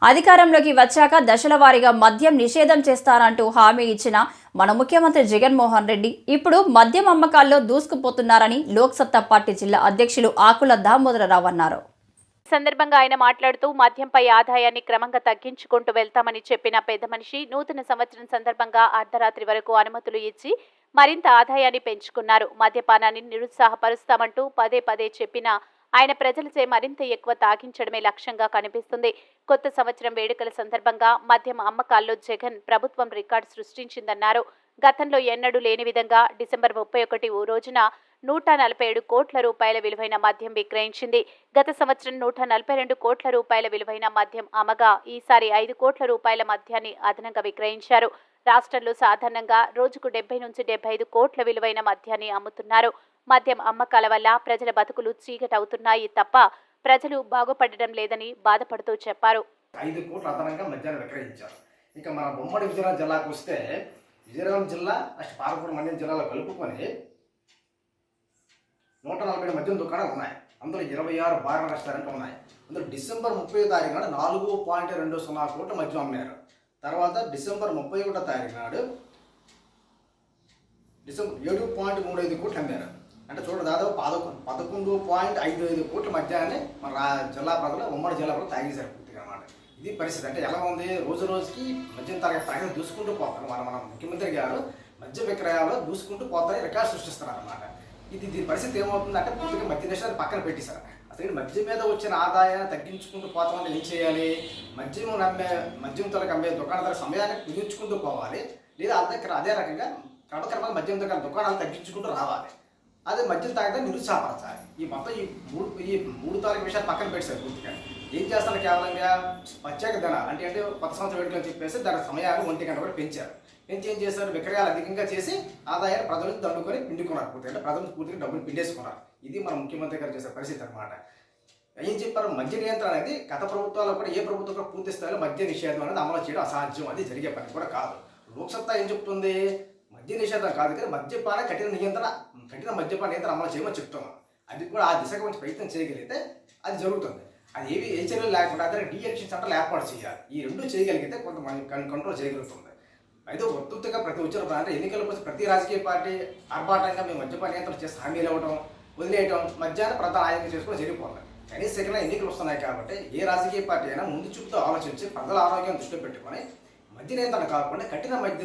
అధికారంలోకి వచ్చాక దశల వారీగా మద్యం నిషేధం చేస్తారంటూ హామీ ఇచ్చిన మన ముఖ్యమంత్రి జగన్మోహన్ రెడ్డి ఇప్పుడు మద్యం అమ్మకాల్లో దూసుకుపోతున్నారని లోక్సత్తా పార్టీ జిల్లా అధ్యక్షులు ఆకుల దామోదరరావు అన్నారు. సందర్భంగా ఆయన మాట్లాడుతూ మద్యంపై ఆదాయాన్ని క్రమంగా తగ్గించుకుంటూ వెళ్తామని చెప్పిన పెద్ద మనిషి నూతన సంవత్సరం సందర్భంగా అర్ధరాత్రి వరకు అనుమతులు ఇచ్చి మరింత ఆదాయాన్ని పెంచుకున్నారు. మద్యపానాన్ని నిరుత్సాహపరుస్తామంటూ పదే పదే చెప్పిన ఆయన ప్రజలచే మరింత ఎక్కువ తాగించడమే లక్ష్యంగా కనిపిస్తుంది. కొత్త సంవత్సరం వేడుకల సందర్భంగా మద్యం అమ్మకాల్లో జగన్ ప్రభుత్వం రికార్డు సృష్టించిందన్నారు. గతంలో ఎన్నడూ లేని విధంగా డిసెంబర్ 31 రోజున 147 కోట్ల రూపాయల విలువైన మద్యం విక్రయించింది. గత సంవత్సరం 142 కోట్ల రూపాయల విలువైన మద్యం అమ్మగా ఈసారి 5 కోట్ల రూపాయల మద్యాన్ని అదనంగా విక్రయించారు. రాష్ట్రంలో సాధారణంగా రోజుకు 70 నుంచి 75 కోట్ల విలువైన మద్యాన్ని అమ్ముతున్నారు. మద్యం అమ్మకాల వల్ల ప్రజల బతుకులు చీకటవుతున్నాయి తప్ప ప్రజలు బాగుపడడం లేదని బాధపడుతూ చెప్పారు. 5 కోట్ల అదనంగా మద్యాన్ని విక్రయించారు. ఇక మన ఉమ్మడి విజయనగరం జిల్లాకు వస్తే విజయనగరం జిల్లా నెక్స్ట్ పాలకొండ మండ్యం జిల్లాలో కలుపుకొని 147 మద్యం దుకాణాలు ఉన్నాయి. అందులో 26 బార్ రెస్టారెంట్లు ఉన్నాయి. అందులో డిసెంబర్ 30 తారీఖు నాడు 4.20 కోట్ల మద్యం అమ్మారు. తర్వాత డిసెంబర్ 31 తారీఖు నాడు 7.35 కోట్లు అమ్మారు. అంటే చూడండి, దాదాపు 11.55 కోట్ల మద్యాన్ని మన జిల్లా ప్రజలు ఉమ్మడి జిల్లా ప్రజలు తాగేశారు పూర్తిగా అన్నమాట. ఇది పరిస్థితి. అంటే ఎలా ఉంది, రోజు రోజుకి మద్యం తాగే ప్రకటన దూసుకుంటూ పోతారు. మన ముఖ్యమంత్రి గారు మద్య విక్రయాల్లో దూసుకుంటూ పోతారని రికార్డు సృష్టిస్తున్నారు అన్నమాట. దీని పరిస్థితి ఏమవుతుందంటే పూర్తిగా మద్య నిషేధాన్ని పక్కన పెట్టేశారు. అసలు మద్యం మీద వచ్చిన ఆదాయాన్ని తగ్గించుకుంటూ పోతామంటే ఏం చేయాలి? మద్యంతో అమ్మే దుకాణాల సమయాన్ని కుదించుకుంటూ పోవాలి. లేదా అదే రకంగా క్రమక్రమంగా మద్యం దుకాణాలు తగ్గించుకుంటూ రావాలి. అదే మద్యం తాగితే నిరుత్సాహపరచాలి. ఈ మొత్తం ఈ మూడు తారీఖు విషయాలు పక్కన పెట్టారు. పూర్తిగా ఏం చేస్తారు? కేవలంగా ప్రత్యేక ధనాలు అంటే కొత్త సంవత్సరం వేడుకలు అని చెప్పేసి దాని సమయాన్ని 1 గంట కూడా పెంచారు. పెంచి ఏం చేస్తారు? విక్రయాలు అధికంగా చేసి ఆదాయాన్ని ప్రజలకు దండుకొని పిండుకున్నారు. పూర్తిగా అంటే ప్రజలకు పూర్తిగా డబ్బులు పిండేసుకున్నారు. ఇది మన ముఖ్యమంత్రి గారు చేసే పరిస్థితి అనమాట. ఏం చెప్పారు? మద్య నియంత్రణ అనేది గత ప్రభుత్వాల్లో కూడా ఏ ప్రభుత్వం కూడా పూర్తి స్థాయిలో మద్య నిషేధం అనేది అమలు చేయడం అసాధ్యం. అది జరిగే పని కూడా కాదు. లోక్సత్తా ఏం చెప్తుంది? మద్య నిషేధం కాదు కానీ కఠిన మద్యపాన నియంత్రణ అమలు చేయమని చెప్తున్నాం. అది కూడా ఆ దిశగా మంచి ప్రయత్నం చేయగలిగితే అది జరుగుతుంది. అది ఏ చర్యలు లేకుండా అందరికి డీఎడిక్షన్ సెంటర్లు ఏర్పాటు చేయాలి. ఈ రెండు చేయగలిగితే కొంత కంట్రోల్ చేయగలుగుతుంది. అయితే ఉత్తుగా ప్రతి వచ్చిన అంటే ఎన్నికలకు వచ్చి ప్రతి రాజకీయ పార్టీ ఆర్భాటంగా మేము మద్యపాన నియంత్రణ చేసి హామీలు ఇవ్వడం, వదిలేయడం, మద్యాన్ని ప్రధాన ఆయంగా చేసుకుని జరిగిపోతుంది. కనీసం ఎన్నికలు వస్తున్నాయి కాబట్టి ఏ రాజకీయ పార్టీ అయినా ముందు చూపుతో ఆలోచించి ప్రజల ఆరోగ్యం దృష్టిలో పెట్టుకొని మద్య నియంత్రణ కాకుండా కఠిన మద్య